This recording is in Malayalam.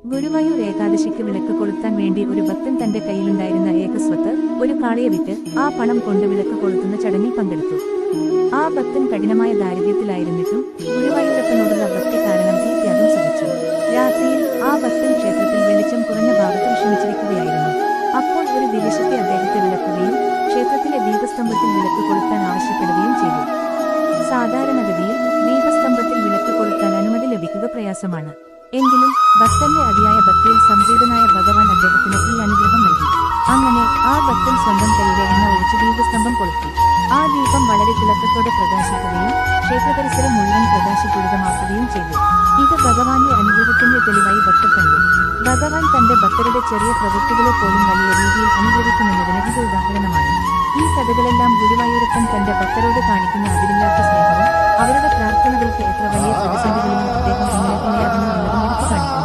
ഗുരുവായൂർ ഏകാദശിക്ക് വിളക്ക് കൊളുത്താൻ വേണ്ടി ഒരു ഭക്തൻ തന്റെ കയ്യിലുണ്ടായിരുന്ന ഏകസ്വത്ത് ഒരു കാളയെ വിറ്റ് ആ പണം കൊണ്ട് വിളക്ക് കൊളുത്തുന്ന ചടങ്ങിൽ പങ്കെടുത്തു. ആ ഭക്തൻ കഠിനമായ ദാരിദ്ര്യത്തിലായിരുന്നിട്ടും ഗുരുവായൂരപ്പനോടുള്ള ഭക്തി കാരണം ഈ ത്യാഗം സഹിച്ചു. രാത്രിയിൽ ആ ഭക്തൻ ക്ഷേത്രത്തിൽ വെളിച്ചം കുറഞ്ഞ ഭാഗത്ത് വിശ്രമിച്ചിരിക്കുകയായിരുന്നു. അപ്പോൾ ഒരു ദിവസത്തെ അദ്ദേഹത്തെ വിളക്കുകയും ക്ഷേത്രത്തിലെ ദീപസ്തംഭത്തിൽ വിളക്ക് കൊളുത്താൻ ആവശ്യപ്പെടുകയും ചെയ്തു. സാധാരണഗതിയിൽ ദീപസ്തംഭത്തിൽ വിളക്ക് കൊളുത്താൻ അനുമതി ലഭിക്കുക പ്രയാസമാണ്. എങ്കിലും ഭക്തന്റെ അതിയായ ഭക്തിയിൽ സംപ്രീതനായ ഭഗവാൻ അദ്ദേഹത്തിന് ഈ അനുഗ്രഹം നൽകി. അങ്ങനെ ആ ഭക്തൻ സ്വന്തം കൈയിലെ എണ്ണ ഒഴിച്ച് ദീപസ്തംഭം കൊളുത്തി. ആ ദീപം വളരെ തിളക്കത്തോടെ പ്രകാശിക്കുകയും ക്ഷേത്രപരിസരം മുഴുവൻ പ്രകാശപൂരിതമാക്കുകയും ചെയ്തു. ഇത് ഭഗവാന്റെ അനുഗ്രഹത്തിന്റെ തെളിവായി ഭക്തർ കണ്ടു. ഭഗവാൻ തന്റെ ഭക്തരുടെ ചെറിയ പ്രവൃത്തികളെ പോലും വലിയ രീതിയിൽ അനുഗ്രഹിക്കുമെന്നതിന് ഇത് ഉദാഹരണമാണ്. ഈ കഥകളെല്ലാം ഗുരുവായൂരപ്പൻ തന്റെ ഭക്തരോട് കാണിക്കുന്ന അതിരില്ലാത്ത സ്നേഹവും അവരുടെ പ്രാർത്ഥനകൾക്ക് എത്ര വലിയ പ്രതിസന്ധികളിലും അദ്ദേഹം മുന്നേറുകയാകുന്നു എന്നതും എടുത്തു കാണിക്കുന്നു.